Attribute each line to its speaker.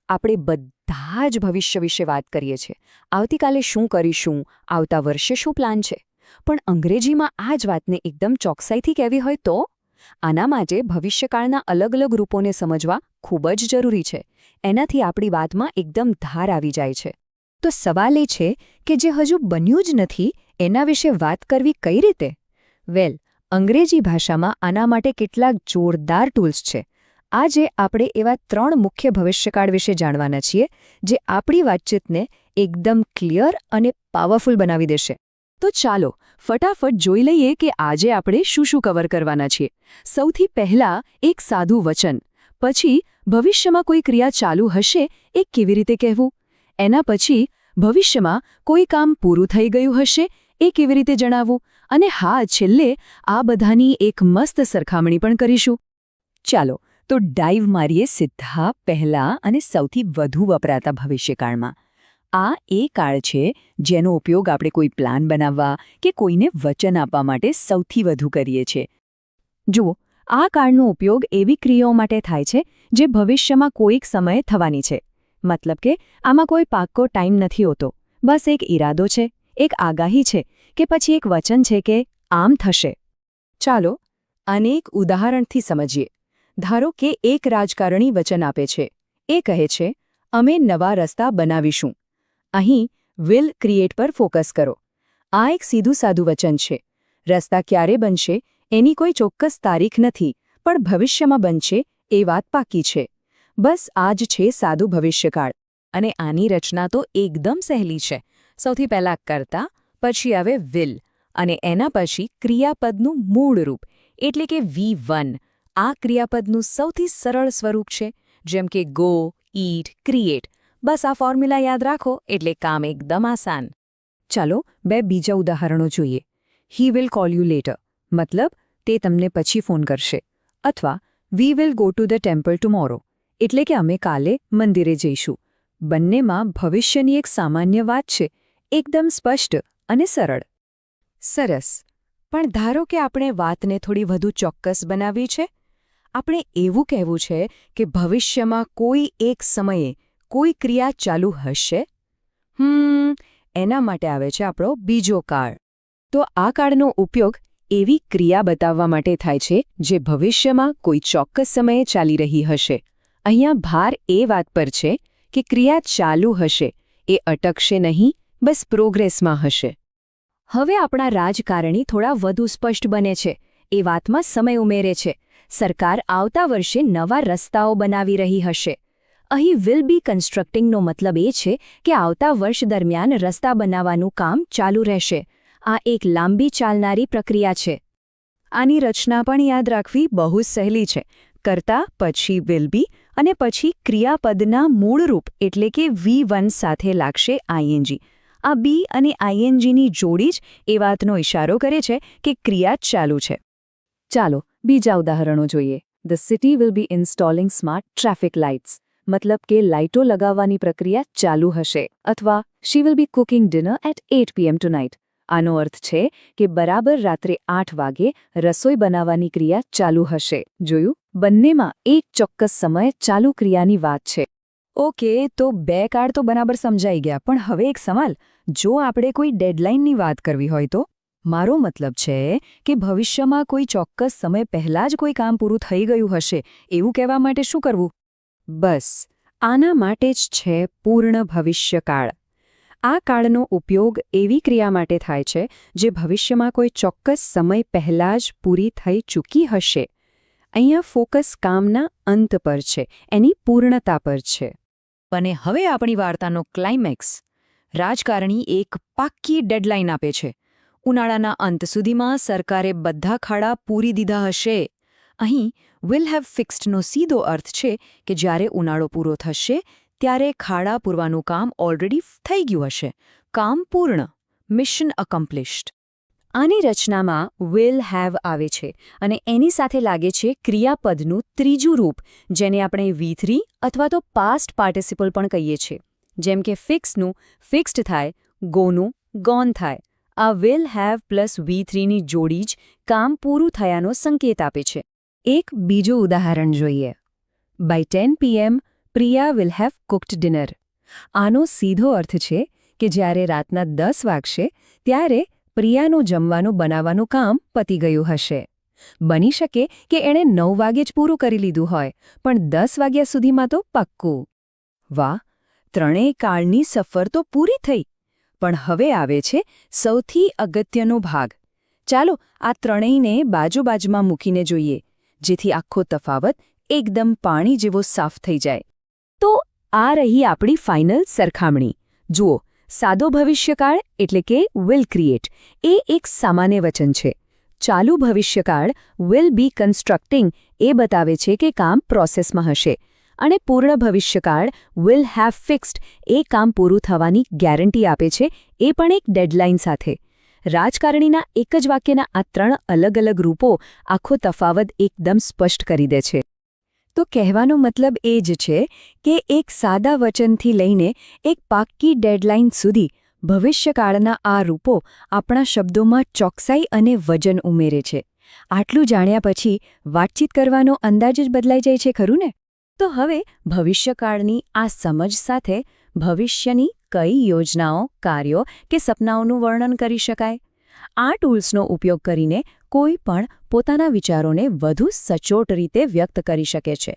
Speaker 1: આપણે બધા જ ભવિષ્ય વિશે વાત કરીએ છીએ. આવતીકાલે શું કરીશું, આવતા વર્ષે શું પ્લાન છે. પણ અંગ્રેજીમાં આ જ વાતને એકદમ ચોકસાઈથી કહેવી હોય તો? આના માટે ભવિષ્યકાળના અલગ અલગ રૂપોને સમજવા ખૂબ જ જરૂરી છે. એનાથી આપણી વાતમાં એકદમ ધાર આવી જાય છે. તો સવાલ એ છે કે જે હજુ બન્યું જ નથી એના વિશે વાત કરવી કઈ રીતે? અંગ્રેજી ભાષામાં આના માટે કેટલાક જોરદાર ટૂલ્સ છે. આજે આપણે એવા 3 મુખ્ય ભવિષ્યકાળ વિશે જાણવાના છીએ જે આપણી વાતચીતને એકદમ ક્લિયર અને પાવરફુલ બનાવી દેશે. તો ચાલો ફટાફટ જોઈ લઈએ કે આજે આપણે શું કવર કરવાના છીએ. સૌથી પહેલાં એક સાદું વચન, પછી ભવિષ્યમાં કોઈ ક્રિયા ચાલુ હશે એ કેવી રીતે કહેવું, એના પછી ભવિષ્યમાં કોઈ કામ પૂરું થઈ ગયું હશે એ કેવી રીતે જણાવવું, અને હા, છેલ્લે આ બધાની એક મસ્ત સરખામણી પણ કરીશું. ચાલો તો ડાઈવ મારીએ સીધા પહેલા અને સૌથી વધુ વપરાતા ભવિષ્યકાળમાં. આ એ કાળ છે જેનો ઉપયોગ આપણે કોઈ પ્લાન બનાવવા કે કોઈને વચન આપવા માટે સૌથી વધુ કરીએ છીએ. જુઓ, આ કાળનો ઉપયોગ એવી ક્રિયાઓ માટે થાય છે જે ભવિષ્યમાં કોઈક સમયે થવાની છે. મતલબ કે આમાં કોઈ પાક્કો ટાઈમ નથી હોતો, બસ એક ઈરાદો છે, એક આગાહી છે કે પછી એક વચન છે કે આમ થશે. ચાલો આને એક ઉદાહરણથી સમજીએ. ધારો કે એક રાજકારણી વચન આપે છે. એ કહે છે, અમે નવા રસ્તા બનાવીશું. અહીં વિલ ક્રિએટ પર ફોકસ કરો. આ એક સીધું સાદું વચન છે. રસ્તા ક્યારે બનશે એની કોઈ ચોક્કસ તારીખ નથી, પણ ભવિષ્યમાં બનશે એ વાત પાકી છે. બસ આ જ છે સાદું ભવિષ્યકાળ. અને આની રચના તો એકદમ સહેલી છે. સૌથી પહેલાં કર્તા, પછી આવે વિલ, અને એના પછી ક્રિયાપદનું મૂળ રૂપ એટલે કે V1. આ ક્રિયાપદનું સૌથી સરળ સ્વરૂપ છે, જેમ કે ગો, ઈટ, ક્રિએટ. બસ આ ફોર્મ્યુલા યાદ રાખો એટલે કામ એકદમ આસાન. ચાલો 2 બીજા ઉદાહરણો જોઈએ. He will call you letter, મતલબ તે તમને પછી ફોન કરશે. અથવા we will go to the temple tomorrow, એટલે કે અમે કાલે મંદિરે જઈશું. બંનેમાં ભવિષ્યની એક સામાન્ય વાત છે, એકદમ સ્પષ્ટ અને સરળ. સરસ. પણ ધારો કે આપણે વાતને થોડી વધુ ચોક્કસ બનાવી છે. આપણે એવું કહેવું છે કે ભવિષ્યમાં કોઈ એક સમયે કોઈ ક્રિયા ચાલુ હશે. એના માટે આવે છે આપણો બીજો કાળ. તો આ કાળનો ઉપયોગ એવી ક્રિયા બતાવવા માટે થાય છે જે ભવિષ્યમાં કોઈ ચોક્કસ સમયે ચાલી રહી હશે. અહીંયા ભાર એ વાત પર છે કે ક્રિયા ચાલુ હશે, એ અટકશે નહીં, બસ પ્રોગ્રેસમાં હશે. હવે આપણા રાજકારણી થોડા વધુ સ્પષ્ટ બને છે. એ વાતમાં સમય ઉમેરે છે. સરકાર આવતા વર્ષે નવા રસ્તાઓ બનાવી રહી હશે. અહીં વિલ બી કન્સ્ટ્રક્ટિંગનો મતલબ એ છે કે આવતા વર્ષ દરમિયાન રસ્તા બનાવવાનું કામ ચાલુ રહેશે. આ એક લાંબી ચાલનારી પ્રક્રિયા છે. આની રચના પણ યાદ રાખવી બહુ સહેલી છે. કર્તા, પછી વિલ બી, અને પછી ક્રિયાપદના મૂળરૂપ એટલે કે V1 સાથે લાગશે આઈએનજી. આ બી અને આઈએનજીની જોડી જ એ વાતનો ઇશારો કરે છે કે ક્રિયા ચાલુ છે. ચાલો બીજા ઉદાહરણો જોઈએ. The city will be installing smart traffic lights, મતલબ કે લાઇટો લગાવવાની પ્રક્રિયા ચાલુ હશે. અથવા she will be cooking dinner at 8 PM tonight. આનો અર્થ છે કે બરાબર રાત્રે 8 વાગે રસોઈ બનાવવાની ક્રિયા ચાલુ હશે. જોયું? બંનેમાં એક ચોક્કસ સમય ચાલુ ક્રિયાની વાત છે. ઓકે, તો 2 કાળ તો બરાબર સમજાઈ ગયા, પણ હવે એક સવાલ. જો આપણે કોઈ ડેડલાઇનની વાત કરવી હોય તો? મારો મતલબ છે કે ભવિષ્યમાં કોઈ ચોક્કસ સમય પહેલાં જ કોઈ કામ પૂરું થઈ ગયું હશે એવું કહેવા માટે શું કરવું? બસ આના માટે જ છે પૂર્ણ ભવિષ્યકાળ. આ કાળનો ઉપયોગ એવી ક્રિયા માટે થાય છે જે ભવિષ્યમાં કોઈ ચોક્કસ સમય પહેલાં જ પૂરી થઈ ચૂકી હશે. અહીંયા ફોકસ કામના અંત પર છે, એની પૂર્ણતા પર છે. અને હવે આપણી વાર્તાનો ક્લાઇમેક્સ. રાજકારણી એક પાક્કી ડેડલાઇન આપે છે. ઉનાળાના અંત સુધીમાં સરકારે બધા ખાડા પૂરી દીધા હશે. અહીં વિલ હેવ ફિક્સ્ડનો સીધો અર્થ છે કે જ્યારે ઉનાળો પૂરો થશે ત્યારે ખાડા પૂરવાનું કામ ઓલરેડી થઈ ગયું હશે. કામ પૂર્ણ, મિશન અકમ્પ્લિશ્ડ. આની રચનામાં વિલ હેવ આવે છે અને એની સાથે લાગે છે ક્રિયાપદનું ત્રીજું રૂપ, જેને આપણે V3 અથવા તો પાસ્ટ પાર્ટિસિપલ પણ કહીએ છીએ. જેમ કે ફિક્સનું ફિક્સ્ડ થાય, ગોનું ગોન થાય. આ વિલ હેવ પ્લસ V3ની જોડી જ કામ પૂરું થયાનો સંકેત આપે છે. એક બીજું ઉદાહરણ જોઈએ. By 10 PM
Speaker 2: Priya will have cooked dinner. આનો સીધો અર્થ છે કે જ્યારે રાતના 10 વાગશે ત્યારે પ્રિયાનું જમવાનું બનાવવાનું કામ પતી ગયું હશે. બની શકે કે એણે 9 વાગે જ પૂરું કરી લીધું હોય, પણ 10 વાગ્યા સુધીમાં તો પાક્કું. વાહ, ત્રણેય કાળની સફર તો પૂરી થઈ. પણ હવે આવે છે સૌથી અગત્યનો ભાગ. ચાલો આ ત્રણેયને બાજુમાં મૂકીને જોઈએ, જેથી આખો તફાવત એકદમ પાણી જેવો સાફ થઈ જાય. તો આ રહી આપણી ફાઇનલ સરખામણી. જુઓ, સાદો ભવિષ્યકાળ એટલે કે વિલ ક્રિએટ એ એક સામાન્ય વચન છે. ચાલુ ભવિષ્યકાળ વિલ બી કન્સ્ટ્રક્ટિંગ એ બતાવે છે કે કામ પ્રોસેસમાં હશે. અને પૂર્ણ ભવિષ્યકાળ વિલ હેવ ફિક્સ્ડ એ કામ પૂરું થવાની ગેરંટી આપે છે, એ પણ એક ડેડલાઇન સાથે. રાજકારણીના એક જ વાક્યના આ 3 અલગ અલગ રૂપો આખો તફાવત એકદમ સ્પષ્ટ કરી દે છે. તો કહેવાનો મતલબ એ જ છે કે એક સાદા વચનથી લઈને એક પાક્કી ડેડલાઇન સુધી ભવિષ્યકાળના આ રૂપો આપણા શબ્દોમાં ચોકસાઈ અને વજન ઉમેરે છે. આટલું જાણ્યા પછી વાતચીત કરવાનો અંદાજ જ બદલાઈ જાય છે, ખરું ને? તો હવે ભવિષ્યકાળની આ સમજ સાથે ભવિષ્યની કઈ યોજનાઓ, કાર્યો કે સપનાઓનું વર્ણન કરી શકાય? આ ટૂલ્સનો ઉપયોગ કરીને કોઈ પણ પોતાના વિચારોને વધુ સચોટ રીતે વ્યક્ત કરી શકે છે.